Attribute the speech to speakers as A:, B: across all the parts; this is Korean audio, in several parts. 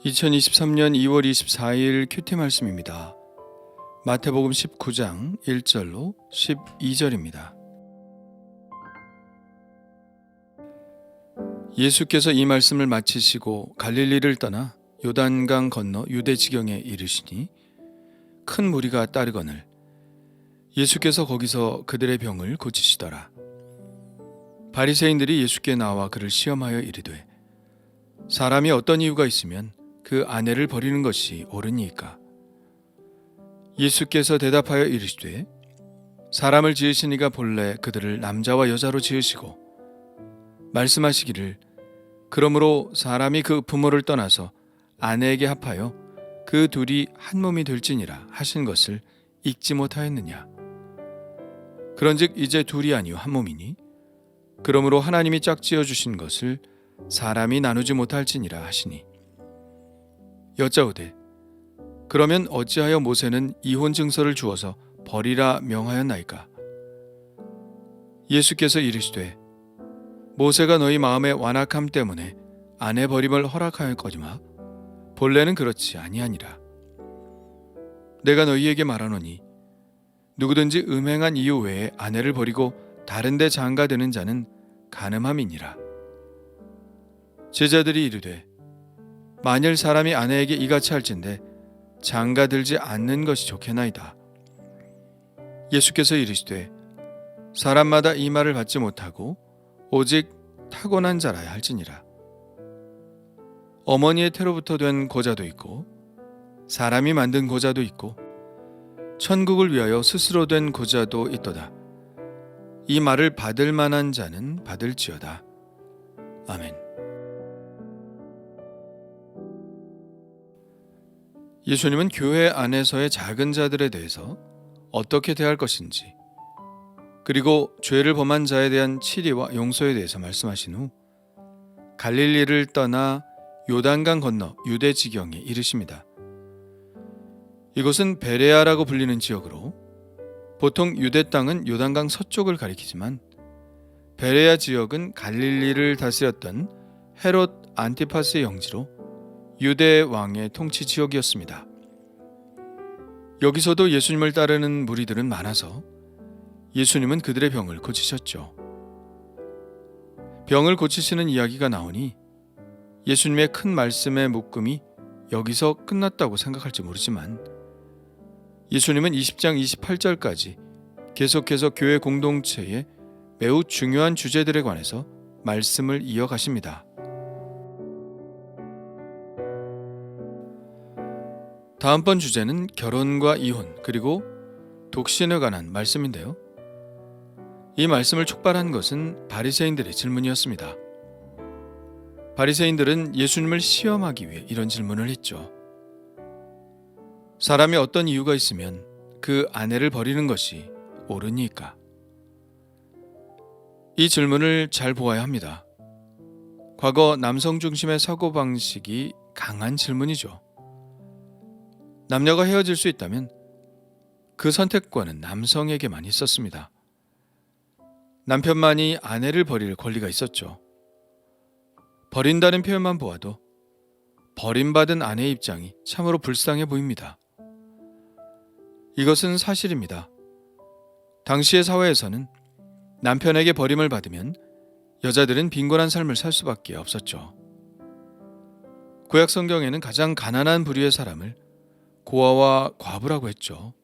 A: 2023년 2월 24일 큐티 말씀입니다. 마태복음 19장 1절로 12절입니다. 예수께서 이 말씀을 마치시고 갈릴리를 떠나 요단강 건너 유대 지경에 이르시니 큰 무리가 따르거늘 예수께서 거기서 그들의 병을 고치시더라. 바리새인들이 예수께 나와 그를 시험하여 이르되 사람이 어떤 이유가 있으면 그 아내를 버리는 것이 옳으니이까? 예수께서 대답하여 이르시되 사람을 지으신 이가 본래 그들을 남자와 여자로 지으시고 말씀하시기를 그러므로 사람이 그 부모를 떠나서 아내에게 합하여 그 둘이 한 몸이 될지니라 하신 것을 읽지 못하였느냐? 그런즉 이제 둘이 아니요 한 몸이니 그러므로 하나님이 짝지어 주신 것을 사람이 나누지 못할지니라 하시니 여짜오되 그러면 어찌하여 모세는 이혼 증서를 주어서 버리라 명하였나이까? 예수께서 이르시되 모세가 너희 마음의 완악함 때문에 아내 버림을 허락하였거니와 본래는 그렇지 아니하니라. 내가 너희에게 말하노니 누구든지 음행한 이유 외에 아내를 버리고 다른 데 장가드는 자는 간음함이니라. 제자들이 이르되 만일 사람이 아내에게 이같이 할진대 장가들지 않는 것이 좋겠나이다. 예수께서 이르시되 사람마다 이 말을 받지 못하고 오직 타고난 자라야 할지니라. 어머니의 태로부터 된 고자도 있고 사람이 만든 고자도 있고 천국을 위하여 스스로 된 고자도 있도다. 이 말을 받을 만한 자는 받을지어다. 아멘. 예수님은 교회 안에서의 작은 자들에 대해서 어떻게 대할 것인지, 그리고 죄를 범한 자에 대한 치리와 용서에 대해서 말씀하신 후 갈릴리를 떠나 요단강 건너 유대 지경에 이르십니다. 이곳은 베레아라고 불리는 지역으로 보통 유대 땅은 요단강 서쪽을 가리키지만 베레아 지역은 갈릴리를 다스렸던 헤롯 안티파스의 영지로 유대 왕의 통치 지역이었습니다. 여기서도 예수님을 따르는 무리들은 많아서 예수님은 그들의 병을 고치셨죠. 병을 고치시는 이야기가 나오니 예수님의 큰 말씀의 묶음이 여기서 끝났다고 생각할지 모르지만 예수님은 20장 28절까지 계속해서 교회 공동체의 매우 중요한 주제들에 관해서 말씀을 이어가십니다. 다음번 주제는 결혼과 이혼 그리고 독신에 관한 말씀인데요. 이 말씀을 촉발한 것은 바리새인들의 질문이었습니다. 바리새인들은 예수님을 시험하기 위해 이런 질문을 했죠. 사람이 어떤 이유가 있으면 그 아내를 버리는 것이 옳으니까? 이 질문을 잘 보아야 합니다. 과거 남성 중심의 사고방식이 강한 질문이죠. 남녀가 헤어질 수 있다면 그 선택권은 남성에게만 있었습니다. 남편만이 아내를 버릴 권리가 있었죠. 버린다는 표현만 보아도 버림받은 아내의 입장이 참으로 불쌍해 보입니다. 이것은 사실입니다. 당시의 사회에서는 남편에게 버림을 받으면 여자들은 빈곤한 삶을 살 수밖에 없었죠. 구약 성경에는 가장 가난한 부류의 사람을 고아와 과부라고 했죠.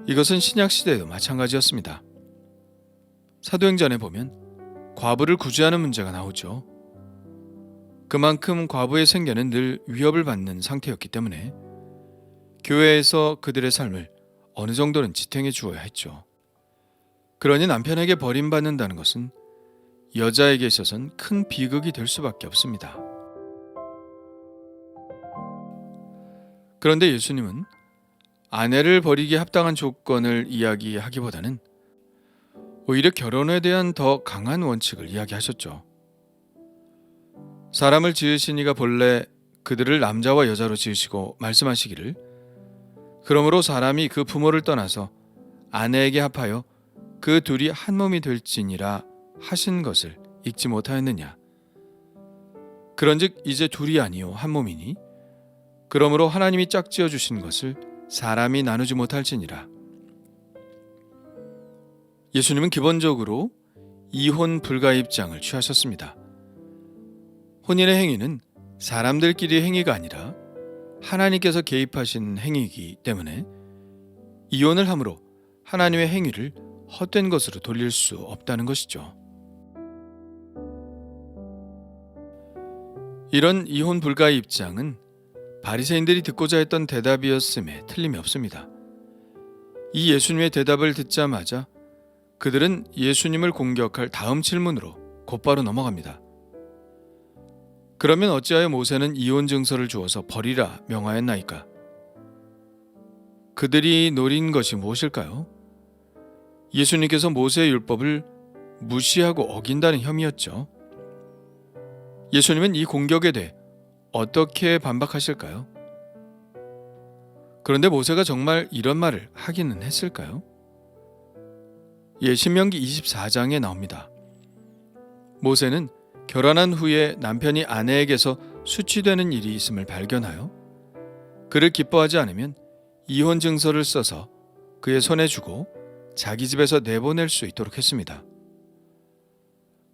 A: 이것은 신약 시대에도 마찬가지였습니다. 사도행전에 보면 과부를 구제하는 문제가 나오죠. 그만큼 과부의 생계는 늘 위협을 받는 상태였기 때문에 교회에서 그들의 삶을 어느 정도는 지탱해 주어야 했죠. 그러니 남편에게 버림받는다는 것은 여자에게 있어서는 큰 비극이 될 수밖에 없습니다. 그런데 예수님은 아내를 버리기에 합당한 조건을 이야기하기보다는 오히려 결혼에 대한 더 강한 원칙을 이야기하셨죠. 사람을 지으신 이가 본래 그들을 남자와 여자로 지으시고 말씀하시기를 그러므로 사람이 그 부모를 떠나서 아내에게 합하여 그 둘이 한 몸이 될지니라 하신 것을 읽지 못하였느냐? 그런즉 이제 둘이 아니요 한 몸이니 그러므로 하나님이 짝지어 주신 것을 사람이 나누지 못할지니라. 예수님은 기본적으로 이혼 불가 입장을 취하셨습니다. 혼인의 행위는 사람들끼리의 행위가 아니라 하나님께서 개입하신 행위이기 때문에 이혼을 함으로 하나님의 행위를 헛된 것으로 돌릴 수 없다는 것이죠. 이런 이혼 불가의 입장은 바리새인들이 듣고자 했던 대답이었음에 틀림이 없습니다. 이 예수님의 대답을 듣자마자 그들은 예수님을 공격할 다음 질문으로 곧바로 넘어갑니다. 그러면 어찌하여 모세는 이혼 증서를 주어서 버리라 명하였나이까? 그들이 노린 것이 무엇일까요? 예수님께서 모세의 율법을 무시하고 어긴다는 혐의였죠. 예수님은 이 공격에 대해 어떻게 반박하실까요? 그런데 모세가 정말 이런 말을 하기는 했을까요? 신명기 24장에 나옵니다. 모세는 결혼한 후에 남편이 아내에게서 수치되는 일이 있음을 발견하여 그를 기뻐하지 않으면 이혼 증서를 써서 그의 손에 주고 자기 집에서 내보낼 수 있도록 했습니다.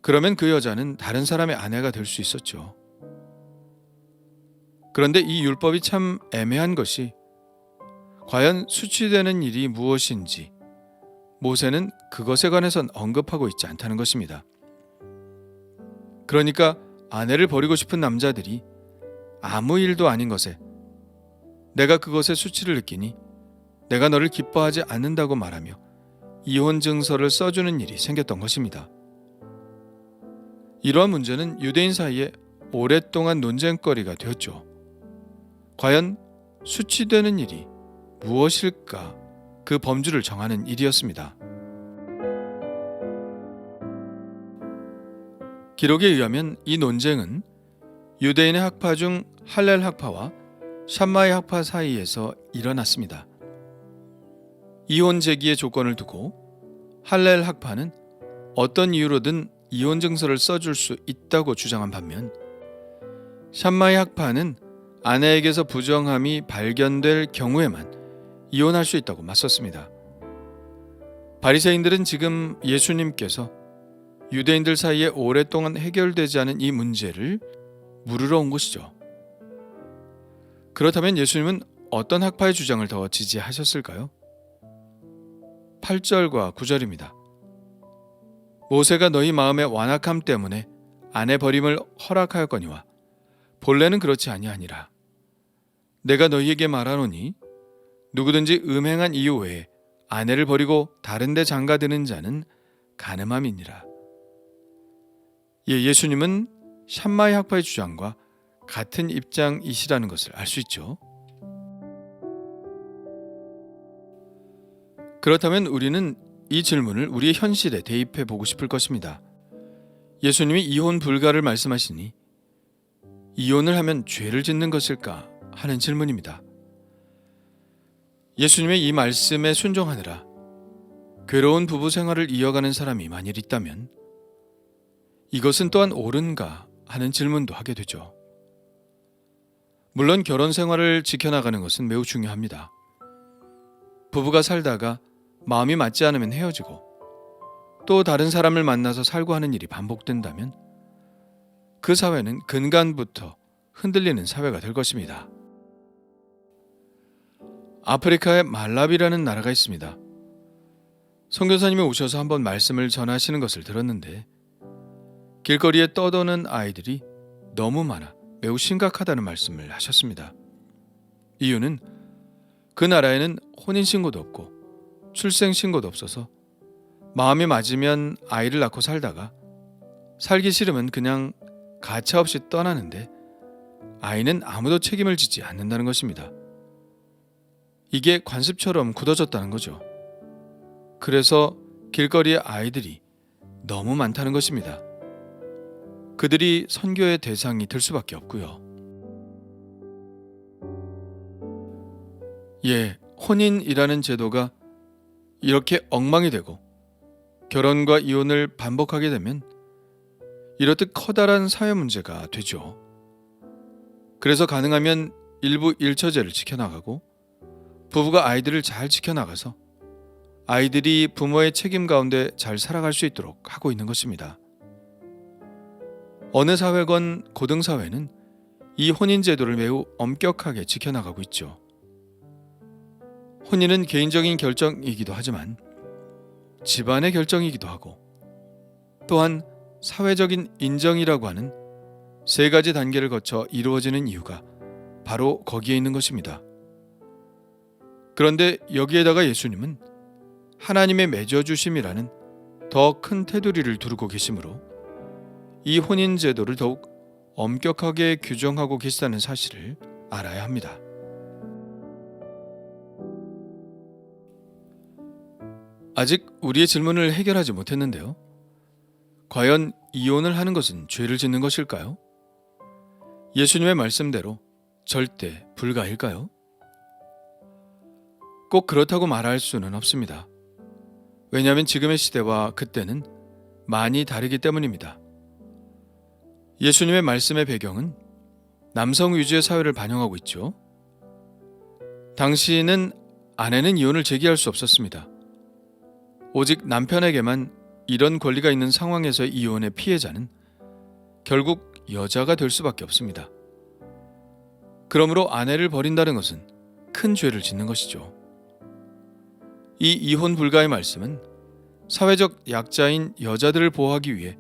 A: 그러면 그 여자는 다른 사람의 아내가 될 수 있었죠. 그런데 이 율법이 참 애매한 것이 과연 수치되는 일이 무엇인지 모세는 그것에 관해선 언급하고 있지 않다는 것입니다. 그러니까 아내를 버리고 싶은 남자들이 아무 일도 아닌 것에 내가 그것에 수치를 느끼니 내가 너를 기뻐하지 않는다고 말하며 이혼 증서를 써주는 일이 생겼던 것입니다. 이러한 문제는 유대인 사이에 오랫동안 논쟁거리가 되었죠. 과연 수치되는 일이 무엇일까? 그 범주를 정하는 일이었습니다. 기록에 의하면 이 논쟁은 유대인의 학파 중 할렐 학파와 샴마이 학파 사이에서 일어났습니다. 이혼 제기의 조건을 두고 할렐 학파는 어떤 이유로든 이혼 증서를 써줄 수 있다고 주장한 반면 샴마이 학파는 아내에게서 부정함이 발견될 경우에만 이혼할 수 있다고 맞섰습니다. 바리새인들은 지금 예수님께서 유대인들 사이에 오랫동안 해결되지 않은 이 문제를 물으러 온 것이죠. 그렇다면 예수님은 어떤 학파의 주장을 더 지지하셨을까요? 8절과 9절입니다. 모세가 너희 마음의 완악함 때문에 아내 버림을 허락하였거니와 본래는 그렇지 아니하니라. 내가 너희에게 말하노니 누구든지 음행한 이유 외에 아내를 버리고 다른 데 장가드는 자는 간음함이니라. 예수님은 샴마이 학파의 주장과 같은 입장이시라는 것을 알 수 있죠. 그렇다면 우리는 이 질문을 우리의 현실에 대입해 보고 싶을 것입니다. 예수님이 이혼 불가를 말씀하시니 이혼을 하면 죄를 짓는 것일까 하는 질문입니다. 예수님의 이 말씀에 순종하느라 괴로운 부부 생활을 이어가는 사람이 만일 있다면 이것은 또한 옳은가 하는 질문도 하게 되죠. 물론 결혼 생활을 지켜나가는 것은 매우 중요합니다. 부부가 살다가 마음이 맞지 않으면 헤어지고 또 다른 사람을 만나서 살고 하는 일이 반복된다면 그 사회는 근간부터 흔들리는 사회가 될 것입니다. 아프리카에 말라비라는 나라가 있습니다. 선교사님이 오셔서 한번 말씀을 전하시는 것을 들었는데 길거리에 떠도는 아이들이 너무 많아 매우 심각하다는 말씀을 하셨습니다. 이유는 그 나라에는 혼인신고도 없고 출생신고도 없어서 마음이 맞으면 아이를 낳고 살다가 살기 싫으면 그냥 가차없이 떠나는데 아이는 아무도 책임을 지지 않는다는 것입니다. 이게 관습처럼 굳어졌다는 거죠. 그래서 길거리에 아이들이 너무 많다는 것입니다. 그들이 선교의 대상이 될 수밖에 없고요. 혼인이라는 제도가 이렇게 엉망이 되고 결혼과 이혼을 반복하게 되면 이렇듯 커다란 사회 문제가 되죠. 그래서 가능하면 일부 일처제를 지켜나가고 부부가 아이들을 잘 지켜나가서 아이들이 부모의 책임 가운데 잘 살아갈 수 있도록 하고 있는 것입니다. 어느 사회건 고등사회는 이 혼인제도를 매우 엄격하게 지켜나가고 있죠. 혼인은 개인적인 결정이기도 하지만 집안의 결정이기도 하고 또한 사회적인 인정이라고 하는 세 가지 단계를 거쳐 이루어지는 이유가 바로 거기에 있는 것입니다. 그런데 여기에다가 예수님은 하나님의 맺어주심이라는 더 큰 테두리를 두르고 계시므로 이 혼인 제도를 더욱 엄격하게 규정하고 계시다는 사실을 알아야 합니다. 아직 우리의 질문을 해결하지 못했는데요. 과연 이혼을 하는 것은 죄를 짓는 것일까요? 예수님의 말씀대로 절대 불가일까요? 꼭 그렇다고 말할 수는 없습니다. 왜냐하면 지금의 시대와 그때는 많이 다르기 때문입니다. 예수님의 말씀의 배경은 남성 위주의 사회를 반영하고 있죠. 당시에는 아내는 이혼을 제기할 수 없었습니다. 오직 남편에게만 이런 권리가 있는 상황에서 이혼의 피해자는 결국 여자가 될 수밖에 없습니다. 그러므로 아내를 버린다는 것은 큰 죄를 짓는 것이죠. 이 이혼 불가의 말씀은 사회적 약자인 여자들을 보호하기 위해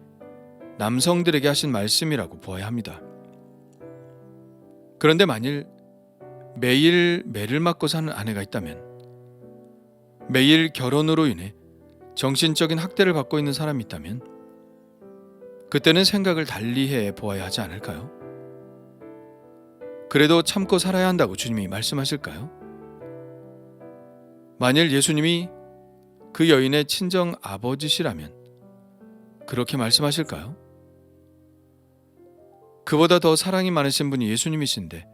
A: 남성들에게 하신 말씀이라고 보아야 합니다. 그런데 만일 매일 매를 맞고 사는 아내가 있다면, 매일 결혼으로 인해 정신적인 학대를 받고 있는 사람이 있다면 그때는 생각을 달리해 보아야 하지 않을까요? 그래도 참고 살아야 한다고 주님이 말씀하실까요? 만일 예수님이 그 여인의 친정 아버지시라면 그렇게 말씀하실까요? 그보다 더 사랑이 많으신 분이 예수님이신데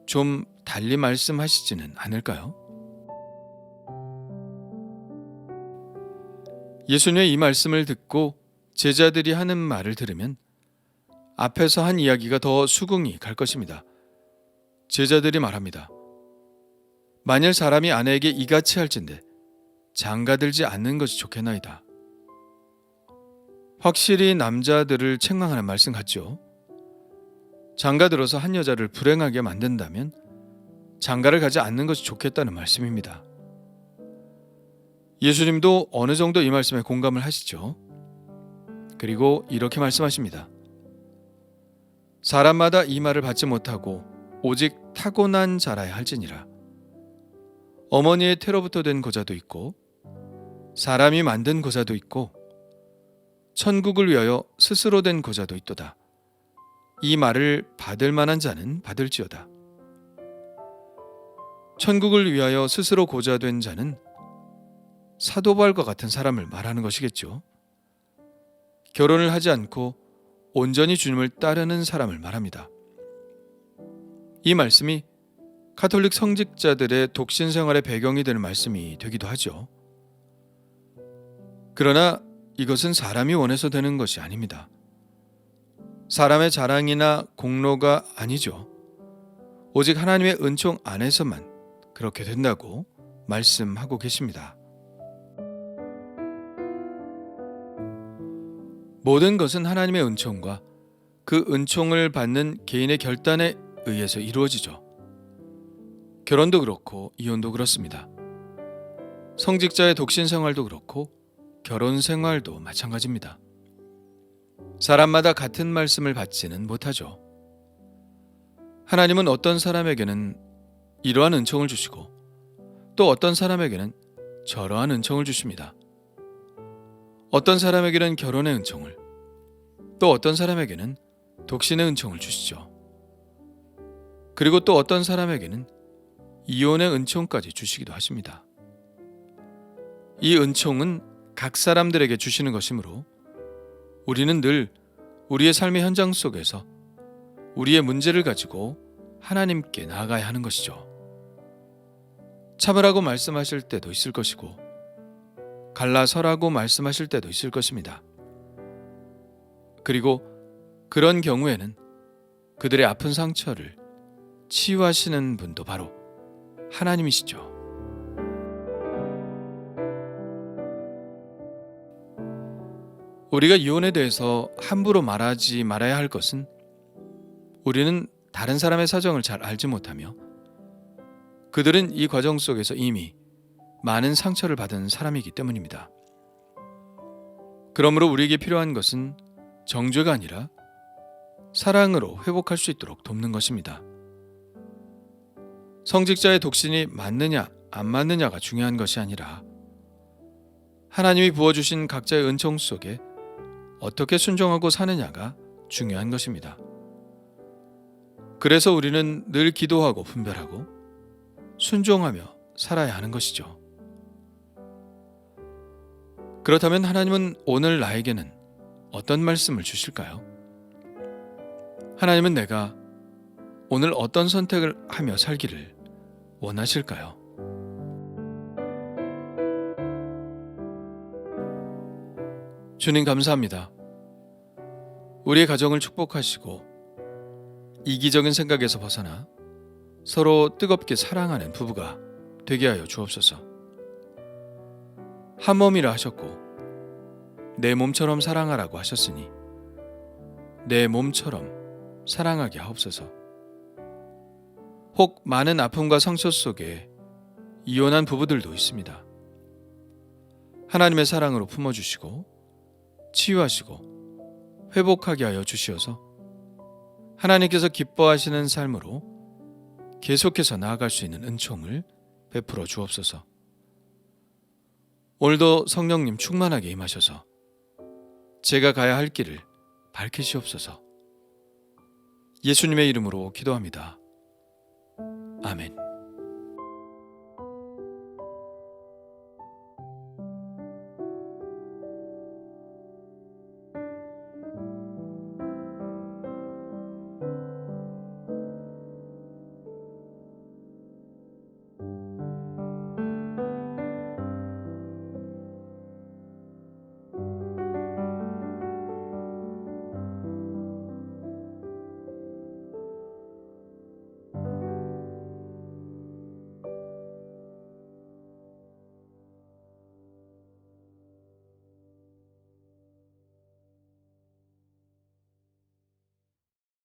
A: 좀 달리 말씀하시지는 않을까요? 예수님의 이 말씀을 듣고 제자들이 하는 말을 들으면 앞에서 한 이야기가 더 수긍이 갈 것입니다. 제자들이 말합니다. 만일 사람이 아내에게 이같이 할진대 장가들지 않는 것이 좋겠나이다. 확실히 남자들을 책망하는 말씀 같죠. 장가들어서 한 여자를 불행하게 만든다면 장가를 가지 않는 것이 좋겠다는 말씀입니다. 예수님도 어느 정도 이 말씀에 공감을 하시죠. 그리고 이렇게 말씀하십니다. 사람마다 이 말을 받지 못하고 오직 타고난 자라야 할지니라. 어머니의 태로부터 된 고자도 있고 사람이 만든 고자도 있고 천국을 위하여 스스로 된 고자도 있도다. 이 말을 받을 만한 자는 받을지어다. 천국을 위하여 스스로 고자된 자는 사도바울과 같은 사람을 말하는 것이겠죠. 결혼을 하지 않고 온전히 주님을 따르는 사람을 말합니다. 이 말씀이 가톨릭 성직자들의 독신 생활의 배경이 되는 말씀이 되기도 하죠. 그러나 이것은 사람이 원해서 되는 것이 아닙니다. 사람의 자랑이나 공로가 아니죠. 오직 하나님의 은총 안에서만 그렇게 된다고 말씀하고 계십니다. 모든 것은 하나님의 은총과 그 은총을 받는 개인의 결단에 의해서 이루어지죠. 결혼도 그렇고 이혼도 그렇습니다. 성직자의 독신 생활도 그렇고 결혼 생활도 마찬가지입니다. 사람마다 같은 말씀을 받지는 못하죠. 하나님은 어떤 사람에게는 이러한 은총을 주시고 또 어떤 사람에게는 저러한 은총을 주십니다. 어떤 사람에게는 결혼의 은총을, 또 어떤 사람에게는 독신의 은총을 주시죠. 그리고 또 어떤 사람에게는 이혼의 은총까지 주시기도 하십니다. 이 은총은 각 사람들에게 주시는 것이므로 우리는 늘 우리의 삶의 현장 속에서 우리의 문제를 가지고 하나님께 나아가야 하는 것이죠. 참으라고 말씀하실 때도 있을 것이고 갈라서라고 말씀하실 때도 있을 것입니다. 그리고 그런 경우에는 그들의 아픈 상처를 치유하시는 분도 바로 하나님이시죠. 우리가 이혼에 대해서 함부로 말하지 말아야 할 것은 우리는 다른 사람의 사정을 잘 알지 못하며 그들은 이 과정 속에서 이미 많은 상처를 받은 사람이기 때문입니다. 그러므로 우리에게 필요한 것은 정죄가 아니라 사랑으로 회복할 수 있도록 돕는 것입니다. 성직자의 독신이 맞느냐 안 맞느냐가 중요한 것이 아니라 하나님이 부어주신 각자의 은총 속에 어떻게 순종하고 사느냐가 중요한 것입니다. 그래서 우리는 늘 기도하고 분별하고 순종하며 살아야 하는 것이죠. 그렇다면 하나님은 오늘 나에게는 어떤 말씀을 주실까요? 하나님은 내가 오늘 어떤 선택을 하며 살기를 원하실까요? 주님 감사합니다. 우리의 가정을 축복하시고 이기적인 생각에서 벗어나 서로 뜨겁게 사랑하는 부부가 되게 하여 주옵소서. 한 몸이라 하셨고 내 몸처럼 사랑하라고 하셨으니 내 몸처럼 사랑하게 하옵소서. 혹 많은 아픔과 상처 속에 이혼한 부부들도 있습니다. 하나님의 사랑으로 품어주시고 치유하시고 회복하게 하여 주시어서 하나님께서 기뻐하시는 삶으로 계속해서 나아갈 수 있는 은총을 베풀어 주옵소서. 오늘도 성령님 충만하게 임하셔서 제가 가야 할 길을 밝히시옵소서. 예수님의 이름으로 기도합니다. 아멘.